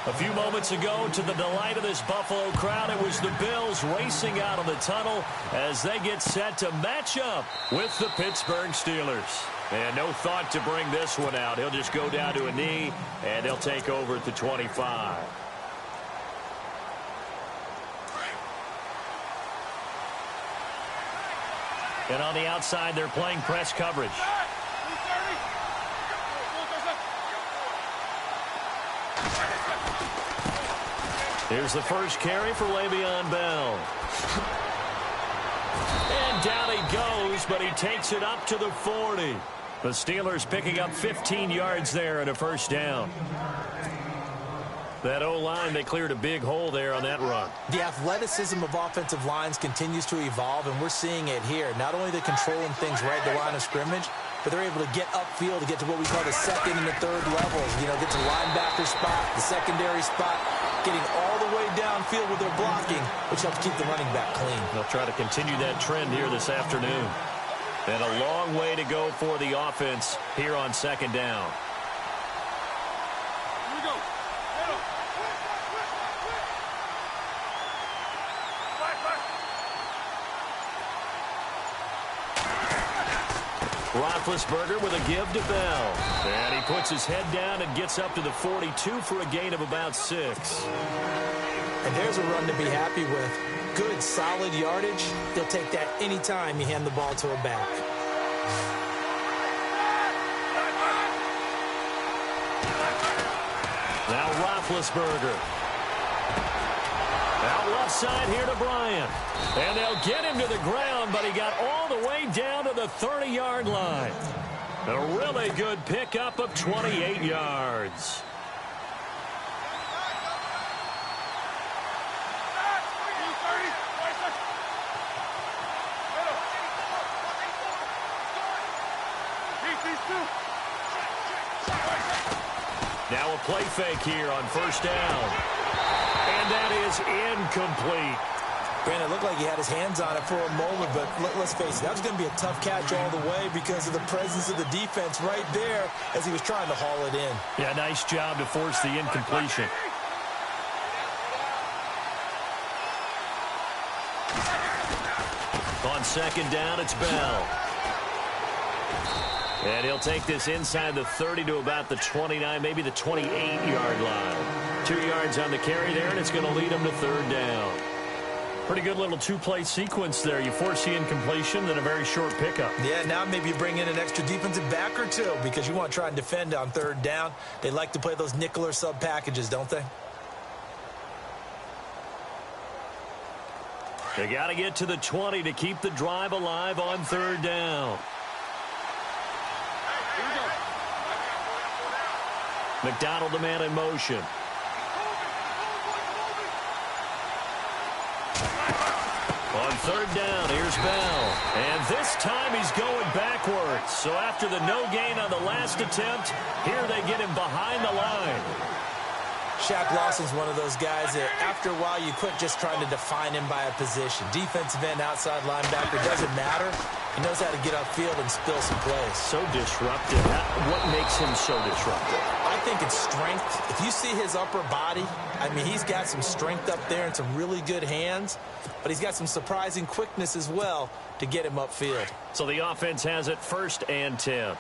A few moments ago, to the delight of this Buffalo crowd, it was the Bills racing out of the tunnel as they get set to match up with the Pittsburgh Steelers. And no thought to bring this one out. He'll just go down to a knee, and they'll take over at the 25. And on the outside, they're playing press coverage. Here's the first carry for Le'Veon Bell. And down he goes, but he takes it up to the 40. The Steelers picking up 15 yards there and a first down. That O-line, they cleared a big hole there on that run. The athleticism of offensive lines continues to evolve, and we're seeing it here. Not only are they controlling things right at the line of scrimmage, but they're able to get upfield to get to what we call the second and the third levels. You know, get to the linebacker spot, the secondary spot, getting all the way downfield with their blocking, which helps keep the running back clean. They'll try to continue that trend here this afternoon. And a long way to go for the offense here on second down. Here we go. Roethlisberger with a give to Bell. And he puts his head down and gets up to the 42 for a gain of about 6. And there's a run to be happy with. Good, solid yardage. They'll take that anytime you hand the ball to a back. Now Roethlisberger. Out left side here to Bryant. And they'll get him to the ground, but he got all the way down to the 30-yard line. A really good pickup of 28 yards. Now a play fake here on first down. And that is incomplete. Brandon, it looked like he had his hands on it for a moment, but let's face it, that was going to be a tough catch all the way because of the presence of the defense right there as he was trying to haul it in. Yeah, nice job to force the incompletion. On second down, it's Bell. And he'll take this inside the 30 to about the 29, maybe the 28-yard line. 2 yards on the carry there, and it's going to lead him to third down. Pretty good little two-play sequence there. You force the incompletion, then a very short pickup. Yeah, now maybe you bring in an extra defensive back or two because you want to try and defend on third down. They like to play those nickel or sub packages, don't they? They got to get to the 20 to keep the drive alive on third down. McDonald, the man in motion. On third down, here's Bell. And this time he's going backwards. So after the no gain on the last attempt, here they get him behind the line. Shaq Lawson's one of those guys that after a while you quit just trying to define him by a position. Defensive end, outside linebacker, doesn't matter. He knows how to get upfield and spill some plays. So disruptive. What makes him so disruptive? I think it's strength. If you see his upper body, I mean, he's got some strength up there and some really good hands, but he's got some surprising quickness as well to get him upfield. So the offense has it first and 10.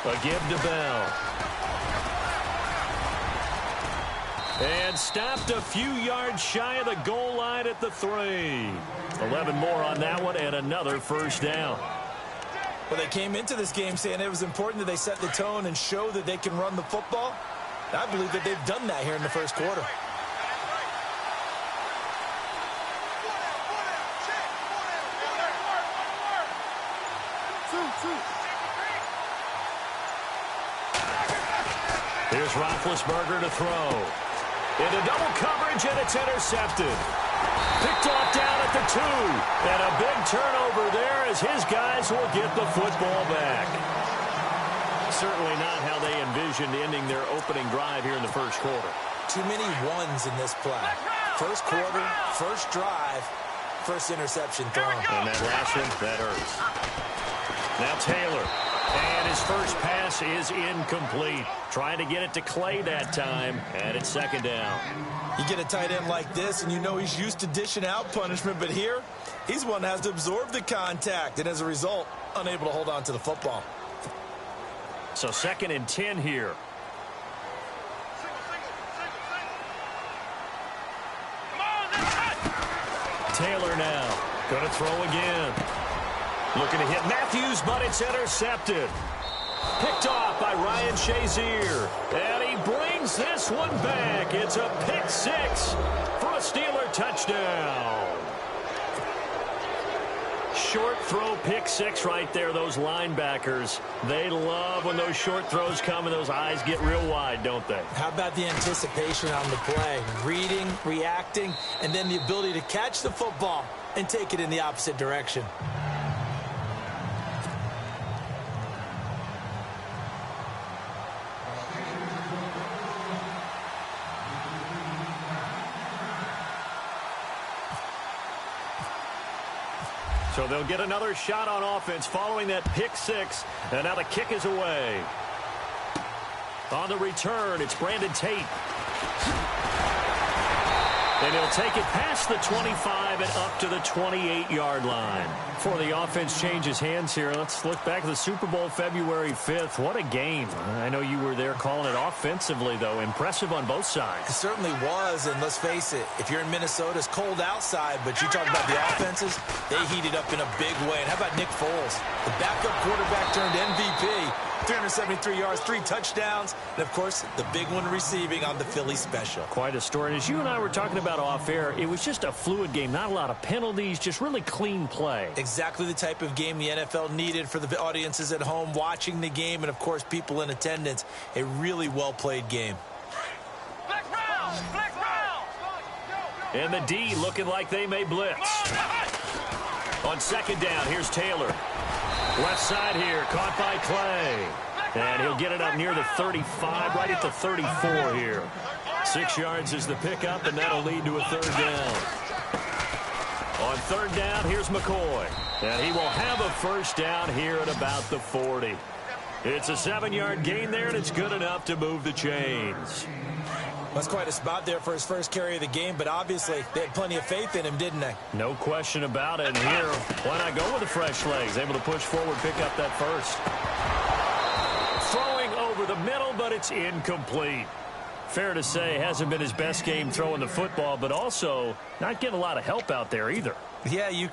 A give to Bell. And stopped a few yards shy of the goal line at the 3. 11 more on that one and another first down. Well, they came into this game saying it was important that they set the tone and show that they can run the football. I believe that they've done that here in the first quarter. Here's Roethlisberger to throw. Into double coverage, and it's intercepted. Picked off down at the 2. And a big turnover there as his guys will get the football back. Certainly not how they envisioned ending their opening drive here in the first quarter. Too many ones in this play. First quarter, first drive, first interception thrown. And that last one, that hurts. Now Taylor. And his first pass is incomplete. Trying to get it to Clay that time, and it's second down. You get a tight end like this, and you know he's used to dishing out punishment, but here, he's one that has to absorb the contact, and as a result, unable to hold on to the football. So 2nd and 10 here. Taylor now. Going to throw again. Looking to hit Matthews, but it's intercepted. Picked off by Ryan Shazier. And he brings this one back. It's a pick 6 for a Steeler touchdown. Short throw pick 6 right there. Those linebackers, they love when those short throws come and those eyes get real wide, don't they? How about the anticipation on the play? Reading, reacting, and then the ability to catch the football and take it in the opposite direction. So they'll get another shot on offense following that pick 6. And now the kick is away. On the return, it's Brandon Tate. And he'll take it past the 25 and up to the 28-yard line. Before the offense changes hands here, let's look back at the Super Bowl February 5th. What a game. I know you were there calling it offensively, though. Impressive on both sides. It certainly was, and let's face it, if you're in Minnesota, it's cold outside, but you talk about the offenses, they heated up in a big way. And how about Nick Foles? The backup quarterback turned MVP. 373 yards, 3 touchdowns, and, of course, the big one receiving on the Philly special. Quite a story. And as you and I were talking about off air, it was just a fluid game. Not a lot of penalties, just really clean play. Exactly the type of game the NFL needed for the audiences at home watching the game and, of course, people in attendance. A really well-played game. And the D looking like they may blitz. On 2nd down, here's Taylor. Left side here, caught by Clay. And he'll get it up near the 35, right at the 34 here. 6 yards is the pickup, and that'll lead to a 3rd down. On 3rd down, here's McCoy. And he will have a 1st down here at about the 40. It's a 7-yard gain there, and it's good enough to move the chains. That's quite a spot there for his first carry of the game, but obviously they had plenty of faith in him, didn't they? No question about it. And here, why not go with the fresh legs? Able to push forward, pick up that 1st. Throwing over the middle, but it's incomplete. Fair to say, hasn't been his best game throwing the football, but also not getting a lot of help out there either. Yeah, you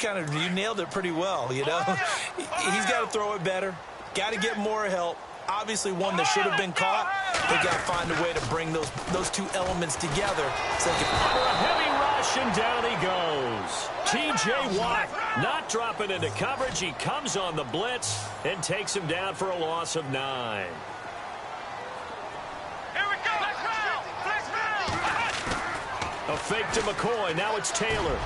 nailed it pretty well, you know. He's got to throw it better, got to get more help. Obviously one that should have been caught. They got to find a way to bring those two elements together. So they can... Under a heavy rush, and down he goes. T.J. Watt not dropping into coverage. He comes on the blitz and takes him down for a loss of 9. Here we go. A fake to McCoy. Now it's Taylor.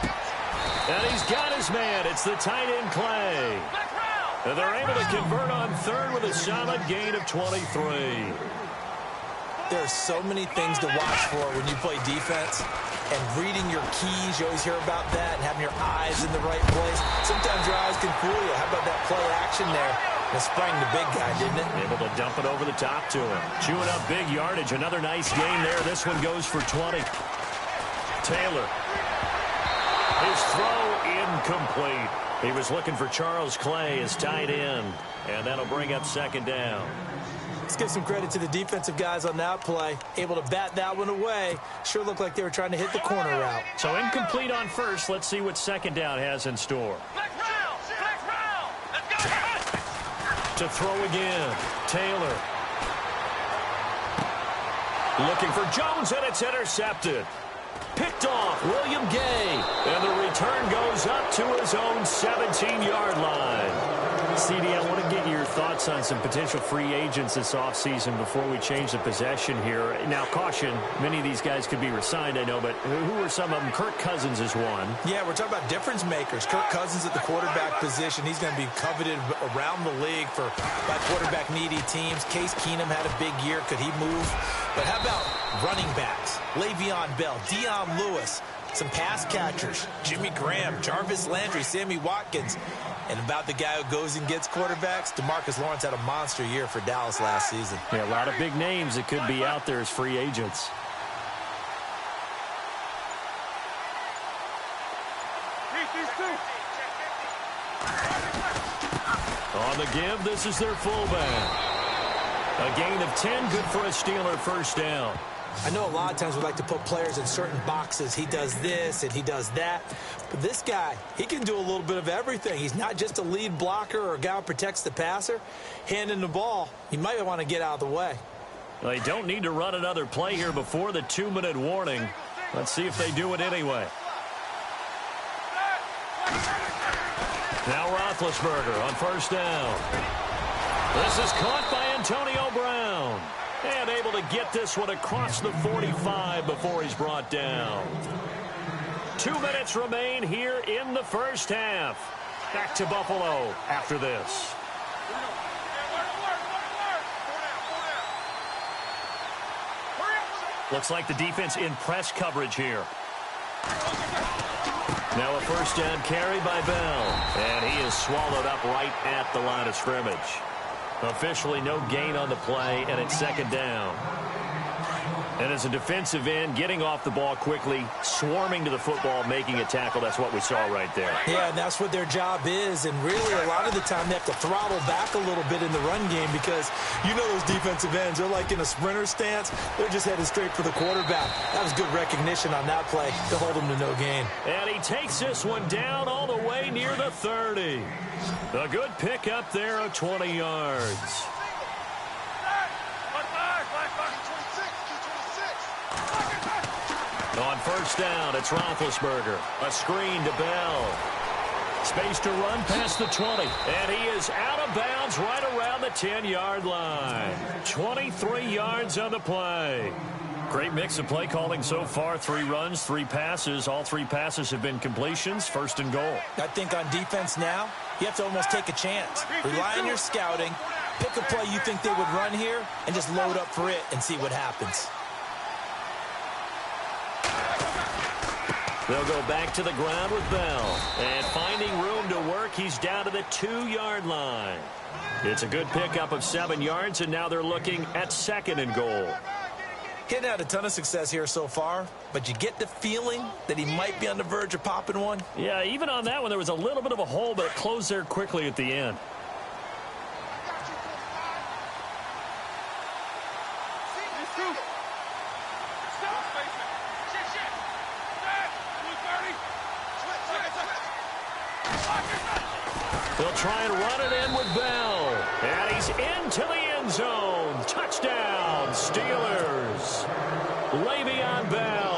And he's got his man. It's the tight end, Clay. And they're able to convert on 3rd with a solid gain of 23. There are so many things to watch for when you play defense. And reading your keys, you always hear about that, and having your eyes in the right place. Sometimes your eyes can fool you. How about that play action there? It sprang the big guy, didn't it? Able to dump it over the top to him. Chewing up big yardage. Another nice gain there. This one goes for 20. Taylor. His throw incomplete. He was looking for Charles Clay as tight end. And that'll bring up 2nd down. Let's give some credit to the defensive guys on that play. Able to bat that one away. Sure looked like they were trying to hit the corner route. So incomplete on 1st. Let's see what 2nd down has in store. To throw again. Taylor. Looking for Jones, and it's intercepted. Picked off, William Gay. And the return goes up to his own 17-yard line. CD, I want to get your thoughts on some potential free agents this offseason before we change the possession here. Now, caution, many of these guys could be resigned, I know, but who are some of them? Kirk Cousins is one. Yeah, we're talking about difference makers. Kirk Cousins at the quarterback position. He's going to be coveted around the league by quarterback-needy teams. Case Keenum had a big year. Could he move? But how about running backs? Le'Veon Bell, Dion Lewis, some pass catchers, Jimmy Graham, Jarvis Landry, Sammy Watkins. And about the guy who goes and gets quarterbacks, DeMarcus Lawrence had a monster year for Dallas last season. Yeah, a lot of big names that could be out there as free agents. On the give, this is their fullback. A gain of 10, good for a Steeler first down. I know a lot of times we like to put players in certain boxes. He does this and he does that. But this guy, he can do a little bit of everything. He's not just a lead blocker or a guy who protects the passer. Handing the ball, you might want to get out of the way. Well, they don't need to run another play here before the 2-minute warning. Let's see if they do it anyway. Now Roethlisberger on first down. This is caught by Antonio Brown. And able to get this one across the 45 before he's brought down. 2 minutes remain here in the first half. Back to Buffalo after this. Looks like the defense in press coverage here. Now a first down carry by Bell. And he is swallowed up right at the line of scrimmage. Officially no gain on the play, and it's second down. And as a defensive end, getting off the ball quickly, swarming to the football, making a tackle, that's what we saw right there. Yeah, and that's what their job is. And really, a lot of the time, they have to throttle back a little bit in the run game because you know those defensive ends, they're like in a sprinter stance. They're just headed straight for the quarterback. That was good recognition on that play to hold him to no gain. And he takes this one down all the way near the 30. A good pickup there of 20 yards. On first down, it's Roethlisberger. A screen to Bell. Space to run past the 20. And he is out of bounds right around the 10-yard line. 23 yards on the play. Great mix of play calling so far. 3 runs, 3 passes. All 3 passes have been completions. First and goal. I think on defense now, you have to almost take a chance. Rely on your scouting. Pick a play you think they would run here and just load up for it and see what happens. They'll go back to the ground with Bell. And finding room to work, he's down to the 2-yard line. It's a good pickup of 7 yards, and now they're looking at second and goal. He's had a ton of success here so far, but you get the feeling that he might be on the verge of popping one. Yeah, even on that one, there was a little bit of a hole, but it closed there quickly at the end. They'll try and run it in with Bell. And he's into the end zone. Touchdown, Steelers. Le'Veon Bell.